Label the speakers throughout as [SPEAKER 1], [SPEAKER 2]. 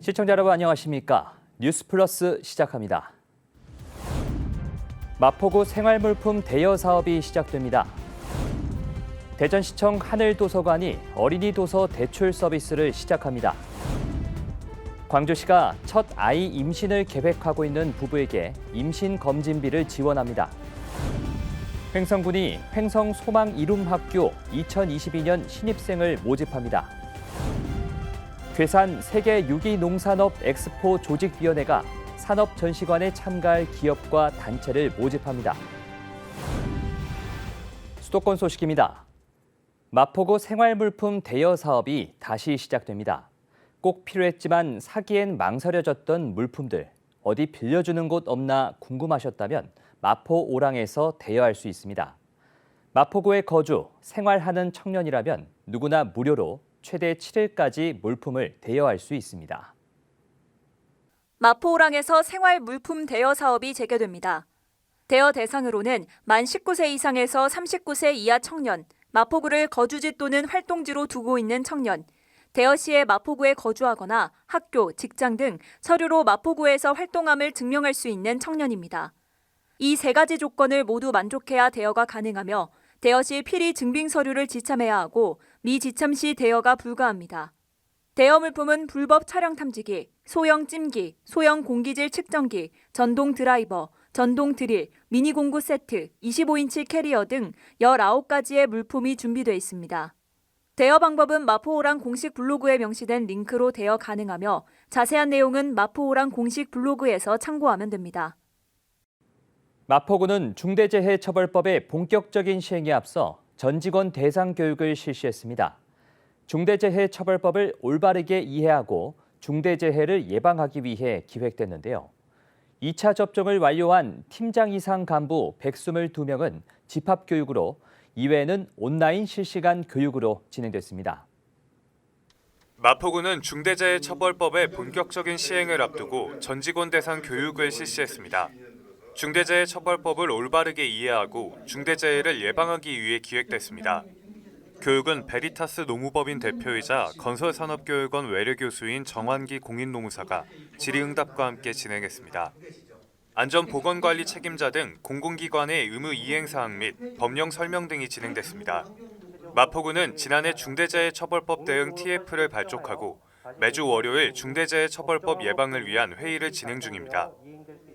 [SPEAKER 1] 시청자 여러분 안녕하십니까? 뉴스플러스 시작합니다. 마포구 생활물품 대여 사업이 시작됩니다. 대전시청 하늘도서관이 어린이 도서 대출 서비스를 시작합니다. 광주시가 첫 아이 임신을 계획하고 있는 부부에게 임신 검진비를 지원합니다. 횡성군이 횡성 소망이룸학교 2022년 신입생을 모집합니다. 괴산 세계 유기농산업 엑스포 조직위원회가 산업전시관에 참가할 기업과 단체를 모집합니다. 수도권 소식입니다. 마포구 생활물품 대여 사업이 다시 시작됩니다. 꼭 필요했지만 사기엔 망설여졌던 물품들, 어디 빌려주는 곳 없나 궁금하셨다면 마포 오랑에서 대여할 수 있습니다. 마포구에 거주, 생활하는 청년이라면 누구나 무료로 최대 7일까지 물품을 대여할 수 있습니다.
[SPEAKER 2] 마포오랑에서 생활물품 대여 사업이 재개됩니다. 대여 대상으로는 만 19세 이상에서 39세 이하 청년, 마포구를 거주지 또는 활동지로 두고 있는 청년, 대여 시에 마포구에 거주하거나 학교, 직장 등 서류로 마포구에서 활동함을 증명할 수 있는 청년입니다. 이 세 가지 조건을 모두 만족해야 대여가 가능하며 대여 시 필히 증빙 서류를 지참해야 하고 미지참 시 대여가 불가합니다. 대여 물품은 불법 차량 탐지기, 소형 찜기, 소형 공기질 측정기, 전동 드라이버, 전동 드릴, 미니 공구 세트, 25인치 캐리어 등 19가지의 물품이 준비되어 있습니다. 대여 방법은 마포오랑 공식 블로그에 명시된 링크로 대여 가능하며 자세한 내용은 마포오랑 공식 블로그에서 참고하면 됩니다.
[SPEAKER 1] 마포구는 중대재해처벌법의 본격적인 시행에 앞서 전 직원 대상 교육을 실시했습니다. 중대재해처벌법을 올바르게 이해하고 중대재해를 예방하기 위해 기획됐는데요. 2차 접종을 완료한 팀장 이상 간부 122명은 집합교육으로, 이외에는 온라인 실시간 교육으로 진행됐습니다.
[SPEAKER 3] 마포구는 중대재해처벌법의 본격적인 시행을 앞두고 전 직원 대상 교육을 실시했습니다. 중대재해처벌법을 올바르게 이해하고 중대재해를 예방하기 위해 기획됐습니다. 교육은 베리타스 노무법인 대표이자 건설산업교육원 외래교수인 정환기 공인노무사가 질의응답과 함께 진행했습니다. 안전보건관리 책임자 등 공공기관의 의무 이행사항 및 법령 설명 등이 진행됐습니다. 마포구는 지난해 중대재해처벌법 대응 TF를 발족하고 매주 월요일 중대재해처벌법 예방을 위한 회의를 진행 중입니다.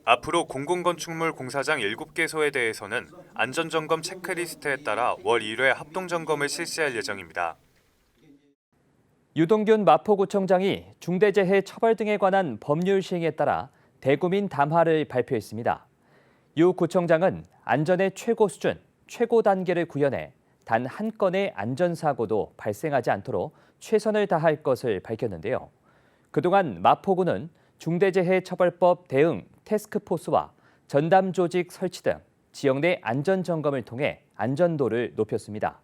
[SPEAKER 3] 앞으로 공공건축물 공사장 7개소에 대해서는 안전점검 체크리스트에 따라 월 1회 합동점검을 실시할 예정입니다.
[SPEAKER 1] 유동균 마포구청장이 중대재해처벌 등에 관한 법률 시행에 따라 대구민 담화를 발표했습니다. 유 구청장은 안전의 최고 수준, 최고 단계를 구현해 단 한 건의 안전사고도 발생하지 않도록 최선을 다할 것을 밝혔는데요. 그동안 마포구는 중대재해처벌법 대응 태스크포스와 전담 조직 설치 등 지역 내 안전점검을 통해 안전도를 높였습니다.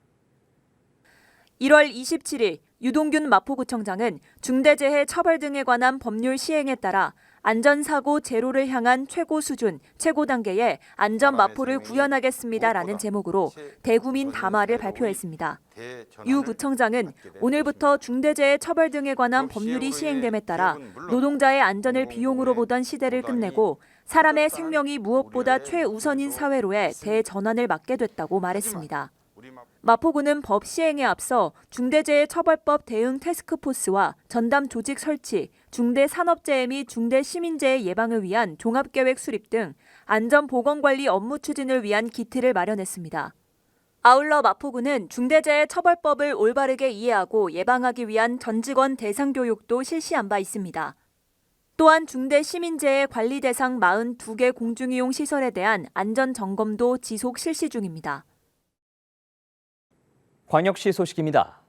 [SPEAKER 2] 1월 27일 유동균 마포구청장은 중대재해 처벌 등에 관한 법률 시행에 따라 안전사고 제로를 향한 최고 수준, 최고 단계의 안전 마포를 구현하겠습니다라는 제목으로 대구민 담화를 발표했습니다. 유 구청장은 오늘부터 중대재해 처벌 등에 관한 법률이 시행됨에 따라 노동자의 안전을 비용으로 보던 시대를 끝내고 사람의 생명이 무엇보다 최우선인 사회로의 대전환을 맞게 됐다고 말했습니다. 마포구는 법 시행에 앞서 중대재해처벌법 대응 태스크포스와 전담 조직 설치, 중대산업재해 및 중대시민재해 예방을 위한 종합계획 수립 등 안전보건관리 업무 추진을 위한 기틀을 마련했습니다. 아울러 마포구는 중대재해처벌법을 올바르게 이해하고 예방하기 위한 전 직원 대상 교육도 실시한 바 있습니다. 또한 중대시민재해 관리 대상 42개 공중이용 시설에 대한 안전점검도 지속 실시 중입니다.
[SPEAKER 1] 광역시 소식입니다.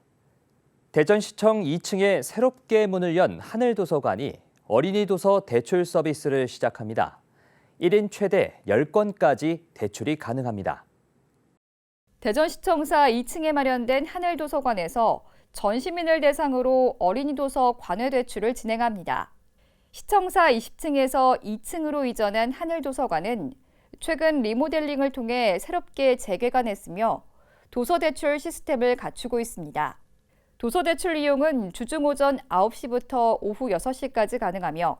[SPEAKER 1] 대전시청 2층에 새롭게 문을 연 하늘도서관이 어린이 도서 대출 서비스를 시작합니다. 1인 최대 10건까지 대출이 가능합니다.
[SPEAKER 4] 대전시청사 2층에 마련된 하늘도서관에서 전 시민을 대상으로 어린이 도서 관외 대출을 진행합니다. 시청사 20층에서 2층으로 이전한 하늘도서관은 최근 리모델링을 통해 새롭게 재개관했으며 도서대출 시스템을 갖추고 있습니다. 도서 대출 이용은 주중 오전 9시부터 오후 6시까지 가능하며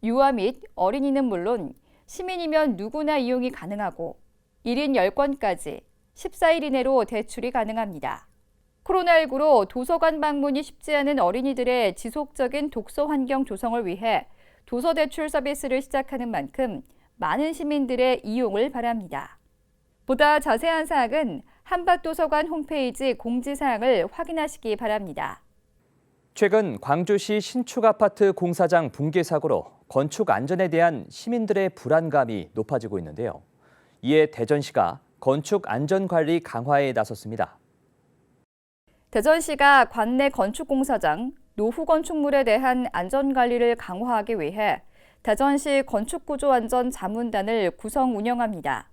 [SPEAKER 4] 유아 및 어린이는 물론 시민이면 누구나 이용이 가능하고 1인 10건까지 14일 이내로 대출이 가능합니다. 코로나19로 도서관 방문이 쉽지 않은 어린이들의 지속적인 독서 환경 조성을 위해 도서 대출 서비스를 시작하는 만큼 많은 시민들의 이용을 바랍니다. 보다 자세한 사항은 한밭도서관 홈페이지 공지사항을 확인하시기 바랍니다.
[SPEAKER 1] 최근 광주시 신축 아파트 공사장 붕괴 사고로 건축 안전에 대한 시민들의 불안감이 높아지고 있는데요. 이에 대전시가 건축 안전 관리 강화에 나섰습니다.
[SPEAKER 4] 대전시가 관내 건축공사장, 노후 건축물에 대한 안전관리를 강화하기 위해 대전시 건축구조안전자문단을 구성 운영합니다.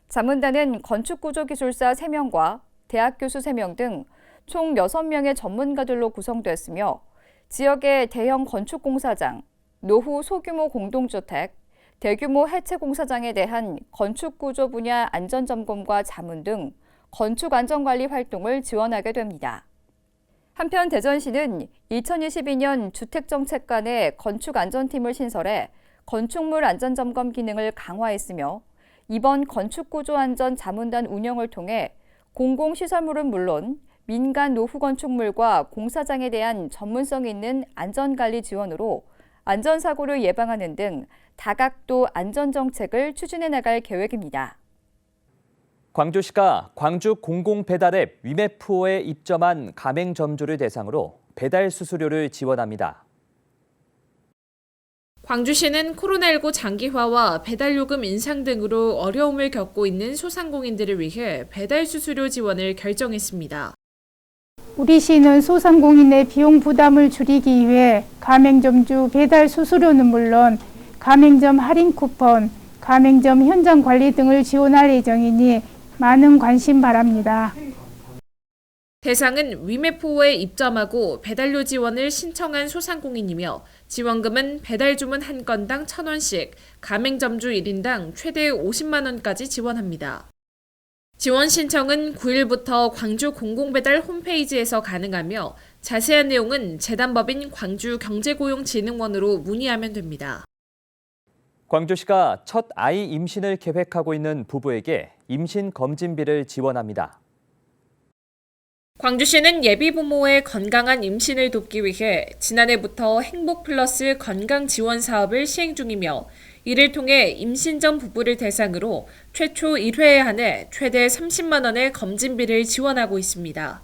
[SPEAKER 4] 자문단은 건축구조기술사 3명과 대학 교수 3명 등 총 6명의 전문가들로 구성됐으며 지역의 대형 건축공사장, 노후 소규모 공동주택, 대규모 해체공사장에 대한 건축구조 분야 안전점검과 자문 등 건축안전관리 활동을 지원하게 됩니다. 한편 대전시는 2022년 주택정책관의 건축안전팀을 신설해 건축물 안전점검 기능을 강화했으며 이번 건축구조안전자문단 운영을 통해 공공시설물은 물론 민간 노후 건축물과 공사장에 대한 전문성 있는 안전관리 지원으로 안전사고를 예방하는 등 다각도 안전정책을 추진해 나갈 계획입니다.
[SPEAKER 1] 광주시가 광주 공공배달앱 위메프호에 입점한 가맹점주를 대상으로 배달 수수료를 지원합니다.
[SPEAKER 5] 광주시는 코로나19 장기화와 배달요금 인상 등으로 어려움을 겪고 있는 소상공인들을 위해 배달 수수료 지원을 결정했습니다.
[SPEAKER 6] 우리 시는 소상공인의 비용 부담을 줄이기 위해 가맹점주 배달 수수료는 물론 가맹점 할인 쿠폰, 가맹점 현장 관리 등을 지원할 예정이니 많은 관심 바랍니다.
[SPEAKER 5] 대상은 위메프호에 입점하고 배달료 지원을 신청한 소상공인이며 지원금은 배달 주문 한 건당 1,000원씩, 가맹점주 1인당 최대 50만 원까지 지원합니다. 지원 신청은 9일부터 광주 공공배달 홈페이지에서 가능하며 자세한 내용은 재단법인 광주경제고용진흥원으로 문의하면 됩니다.
[SPEAKER 1] 광주시가 첫 아이 임신을 계획하고 있는 부부에게 임신 검진비를 지원합니다.
[SPEAKER 5] 광주시는 예비 부모의 건강한 임신을 돕기 위해 지난해부터 행복플러스 건강지원 사업을 시행 중이며 이를 통해 임신 전 부부를 대상으로 최초 1회에 한해 최대 30만 원의 검진비를 지원하고 있습니다.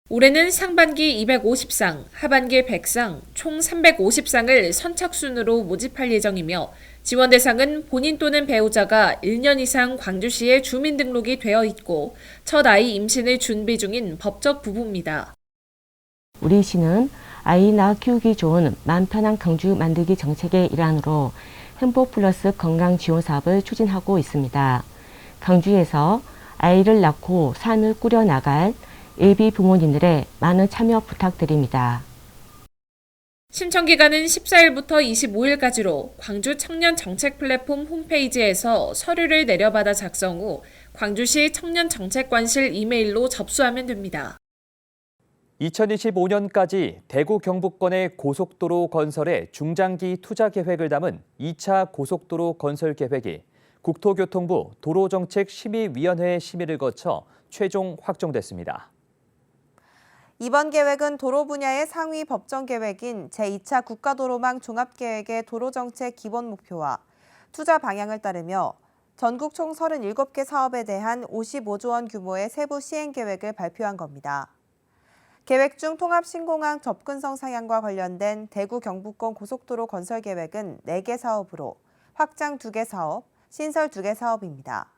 [SPEAKER 5] 올해는 상반기 250상, 하반기 100상, 총 350상을 선착순으로 모집할 예정이며 지원 대상은 본인 또는 배우자가 1년 이상 광주시에 주민등록이 되어 있고 첫 아이 임신을 준비 중인 법적 부부입니다.
[SPEAKER 7] 우리 시는 아이 낳아 키우기 좋은 마음 편한 광주 만들기 정책의 일환으로 행복플러스 건강지원 사업을 추진하고 있습니다. 광주에서 아이를 낳고 삶을 꾸려나갈 예비 부모님들의 많은 참여 부탁드립니다.
[SPEAKER 5] 신청 기간은 14일부터 25일까지로 광주 청년 정책 플랫폼 홈페이지에서 서류를 내려받아 작성 후 광주시 청년정책관실 이메일로 접수하면 됩니다.
[SPEAKER 1] 2025년까지 대구 경북권의 고속도로 건설에 중장기 투자 계획을 담은 2차 고속도로 건설 계획이 국토교통부 도로정책심의위원회 심의를 거쳐 최종 확정됐습니다.
[SPEAKER 8] 이번 계획은 도로 분야의 상위 법정 계획인 제2차 국가도로망 종합계획의 도로정책 기본 목표와 투자 방향을 따르며 전국 총 37개 사업에 대한 55조 원 규모의 세부 시행 계획을 발표한 겁니다. 계획 중 통합신공항 접근성 상향과 관련된 대구 경북권 고속도로 건설 계획은 4개 사업으로 확장 2개 사업, 신설 2개 사업입니다.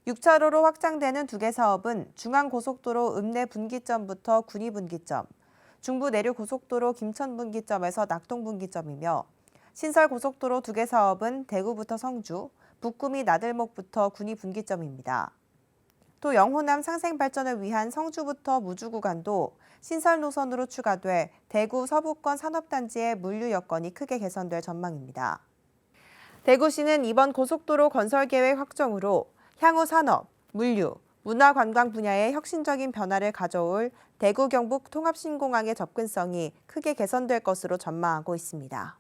[SPEAKER 8] 6차로로 확장되는 2개 사업은 중앙고속도로 읍내 분기점부터 군위 분기점, 중부 내륙고속도로 김천 분기점에서 낙동 분기점이며 신설 고속도로 2개 사업은 대구부터 성주, 북구미 나들목부터 군위 분기점입니다. 또 영호남 상생 발전을 위한 성주부터 무주 구간도 신설 노선으로 추가돼 대구 서부권 산업단지의 물류 여건이 크게 개선될 전망입니다. 대구시는 이번 고속도로 건설 계획 확정으로 향후 산업, 물류, 문화관광 분야에 혁신적인 변화를 가져올 대구 경북 통합신공항의 접근성이 크게 개선될 것으로 전망하고 있습니다.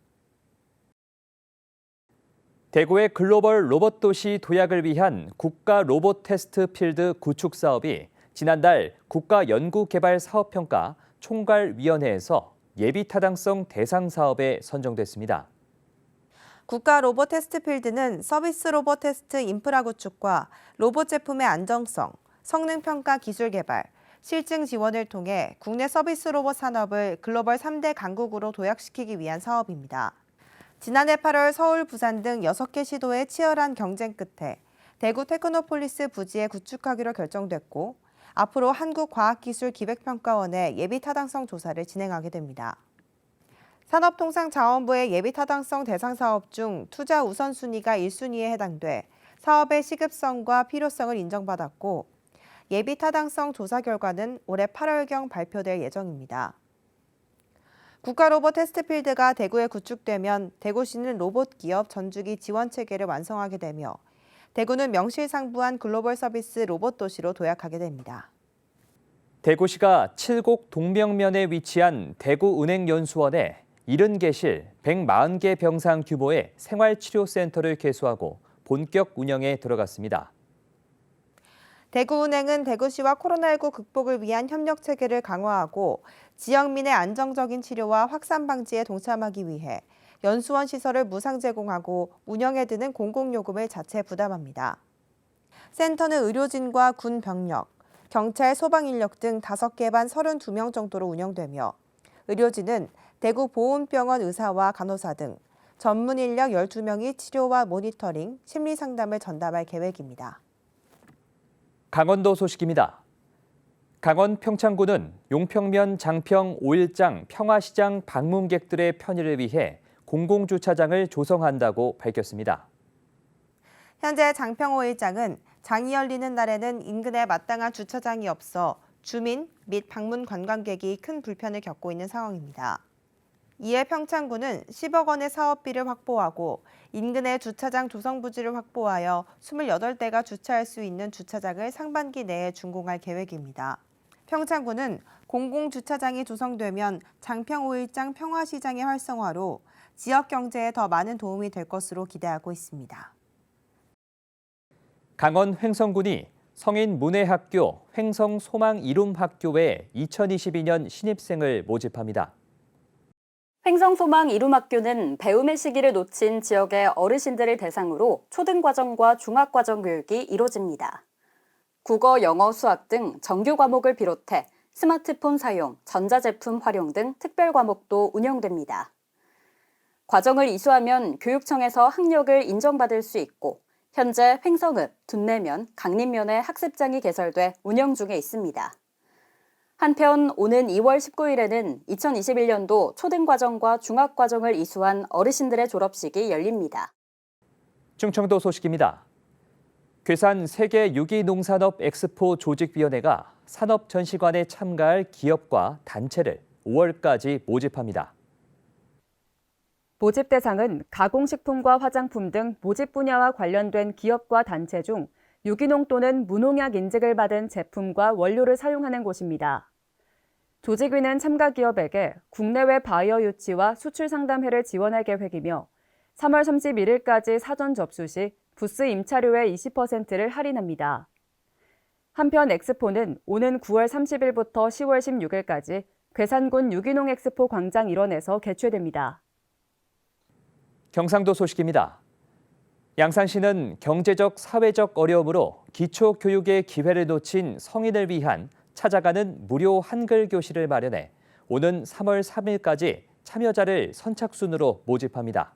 [SPEAKER 1] 대구의 글로벌 로봇 도시 도약을 위한 국가 로봇 테스트 필드 구축 사업이 지난달 국가연구개발사업평가 총괄위원회에서 예비타당성 대상 사업에 선정됐습니다.
[SPEAKER 8] 국가 로봇 테스트 필드는 서비스 로봇 테스트 인프라 구축과 로봇 제품의 안정성, 성능 평가 기술 개발, 실증 지원을 통해 국내 서비스 로봇 산업을 글로벌 3대 강국으로 도약시키기 위한 사업입니다. 지난해 8월 서울, 부산 등 6개 시도의 치열한 경쟁 끝에 대구 테크노폴리스 부지에 구축하기로 결정됐고 앞으로 한국과학기술기획평가원의 예비타당성 조사를 진행하게 됩니다. 산업통상자원부의 예비타당성 대상 사업 중 투자 우선순위가 1순위에 해당돼 사업의 시급성과 필요성을 인정받았고 예비타당성 조사 결과는 올해 8월경 발표될 예정입니다. 국가로봇 테스트필드가 대구에 구축되면 대구시는 로봇 기업 전주기 지원 체계를 완성하게 되며 대구는 명실상부한 글로벌 서비스 로봇 도시로 도약하게 됩니다.
[SPEAKER 1] 대구시가 칠곡 동명면에 위치한 대구은행연수원에 70개실 140개 병상 규모의 생활치료센터를 개소하고 본격 운영에 들어갔습니다.
[SPEAKER 8] 대구은행은 대구시와 코로나19 극복을 위한 협력 체계를 강화하고 지역민의 안정적인 치료와 확산 방지에 동참하기 위해 연수원 시설을 무상 제공하고 운영에 드는 공공요금을 자체 부담합니다. 센터는 의료진과 군 병력, 경찰, 소방인력 등 5개 반 32명 정도로 운영되며 의료진은 대구 보훈병원 의사와 간호사 등 전문 인력 12명이 치료와 모니터링, 심리 상담을 전담할 계획입니다.
[SPEAKER 1] 강원도 소식입니다. 강원 평창군은 용평면 장평 5일장 평화시장 방문객들의 편의를 위해 공공주차장을 조성한다고 밝혔습니다.
[SPEAKER 8] 현재 장평 5일장은 장이 열리는 날에는 인근에 마땅한 주차장이 없어 주민 및 방문 관광객이 큰 불편을 겪고 있는 상황입니다. 이에 평창군은 10억 원의 사업비를 확보하고 인근의 주차장 조성 부지를 확보하여 28대가 주차할 수 있는 주차장을 상반기 내에 준공할 계획입니다. 평창군은 공공주차장이 조성되면 장평 5일장 평화시장의 활성화로 지역 경제에 더 많은 도움이 될 것으로 기대하고 있습니다.
[SPEAKER 1] 강원 횡성군이 성인 문예학교 횡성소망이룸학교에 2022년 신입생을 모집합니다.
[SPEAKER 9] 횡성소망 이룸학교는 배움의 시기를 놓친 지역의 어르신들을 대상으로 초등과정과 중학과정 교육이 이루어집니다. 국어, 영어, 수학 등 정규 과목을 비롯해 스마트폰 사용, 전자제품 활용 등 특별 과목도 운영됩니다. 과정을 이수하면 교육청에서 학력을 인정받을 수 있고 현재 횡성읍, 둔내면, 강림면에 학습장이 개설돼 운영 중에 있습니다. 한편 오는 2월 19일에는 2021년도 초등과정과 중학과정을 이수한 어르신들의 졸업식이 열립니다.
[SPEAKER 1] 충청도 소식입니다. 괴산 세계 유기농산업 엑스포 조직위원회가 산업전시관에 참가할 기업과 단체를 5월까지 모집합니다.
[SPEAKER 10] 모집 대상은 가공식품과 화장품 등 모집 분야와 관련된 기업과 단체 중 유기농 또는 무농약 인증을 받은 제품과 원료를 사용하는 곳입니다. 조직위는 참가 기업에게 국내외 바이어 유치와 수출 상담회를 지원할 계획이며 3월 31일까지 사전 접수 시 부스 임차료의 20%를 할인합니다. 한편 엑스포는 오는 9월 30일부터 10월 16일까지 괴산군 유기농 엑스포 광장 일원에서 개최됩니다.
[SPEAKER 1] 경상도 소식입니다. 양산시는 경제적, 사회적 어려움으로 기초교육의 기회를 놓친 성인을 위한 찾아가는 무료 한글 교실을 마련해 오는 3월 3일까지 참여자를 선착순으로 모집합니다.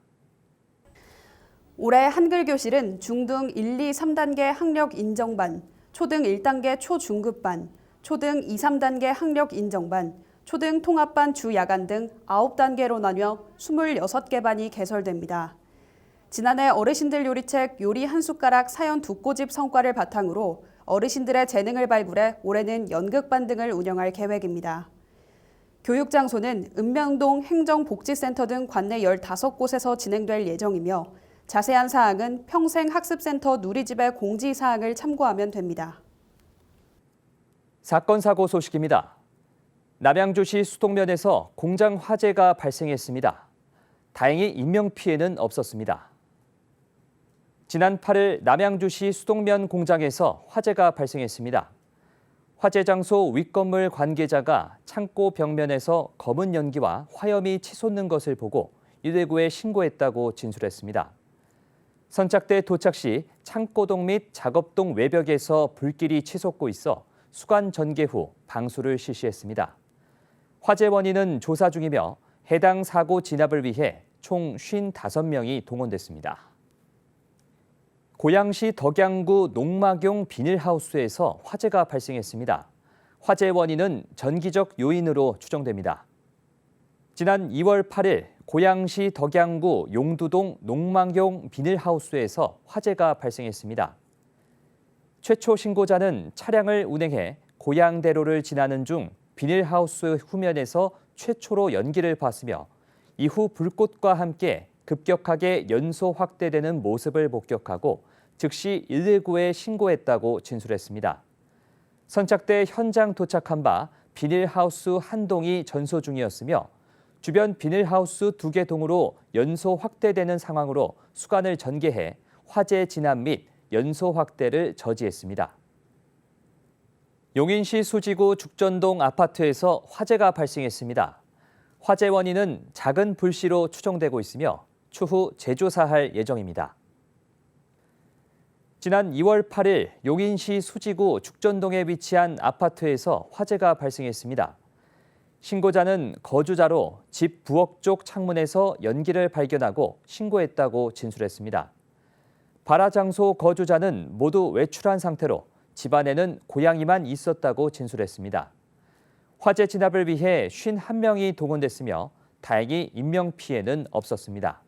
[SPEAKER 11] 올해 한글 교실은 중등 1, 2, 3단계 학력 인정반, 초등 1단계 초중급반, 초등 2, 3단계 학력 인정반, 초등 통합반 주야간 등 9단계로 나뉘어 26개 반이 개설됩니다. 지난해 어르신들 요리책 요리 한 숟가락 사연 2꼬집 성과를 바탕으로 어르신들의 재능을 발굴해 올해는 연극반 등을 운영할 계획입니다. 교육 장소는 읍명동 행정복지센터 등 관내 15곳에서 진행될 예정이며 자세한 사항은 평생학습센터 누리집의 공지사항을 참고하면 됩니다.
[SPEAKER 1] 사건 사고 소식입니다. 남양주시 수동면에서 공장 화재가 발생했습니다. 다행히 인명피해는 없었습니다. 지난 8일 남양주시 수동면 공장에서 화재가 발생했습니다. 화재 장소 윗건물 관계자가 창고 벽면에서 검은 연기와 화염이 치솟는 것을 보고 119에 신고했다고 진술했습니다. 선착대 도착 시 창고동 및 작업동 외벽에서 불길이 치솟고 있어 수관 전개 후 방수를 실시했습니다. 화재 원인은 조사 중이며 해당 사고 진압을 위해 총 55명이 동원됐습니다. 고양시 덕양구 농막용 비닐하우스에서 화재가 발생했습니다. 화재 원인은 전기적 요인으로 추정됩니다. 지난 2월 8일 고양시 덕양구 용두동 농막용 비닐하우스에서 화재가 발생했습니다. 최초 신고자는 차량을 운행해 고양대로를 지나는 중 비닐하우스 후면에서 최초로 연기를 봤으며 이후 불꽃과 함께 급격하게 연소 확대되는 모습을 목격하고 즉시 119에 신고했다고 진술했습니다. 선착대 현장 도착한 바 비닐하우스 한 동이 전소 중이었으며 주변 비닐하우스 2개 동으로 연소 확대되는 상황으로 수관을 전개해 화재 진압 및 연소 확대를 저지했습니다. 용인시 수지구 죽전동 아파트에서 화재가 발생했습니다. 화재 원인은 작은 불씨로 추정되고 있으며 추후 재조사할 예정입니다. 지난 2월 8일 용인시 수지구 죽전동에 위치한 아파트에서 화재가 발생했습니다. 신고자는 거주자로 집 부엌 쪽 창문에서 연기를 발견하고 신고했다고 진술했습니다. 발화 장소 거주자는 모두 외출한 상태로 집안에는 고양이만 있었다고 진술했습니다. 화재 진압을 위해 51명이 동원됐으며 다행히 인명피해는 없었습니다.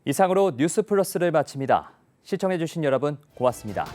[SPEAKER 1] 이상으로 뉴스 플러스를 마칩니다. 시청해주신 여러분 고맙습니다.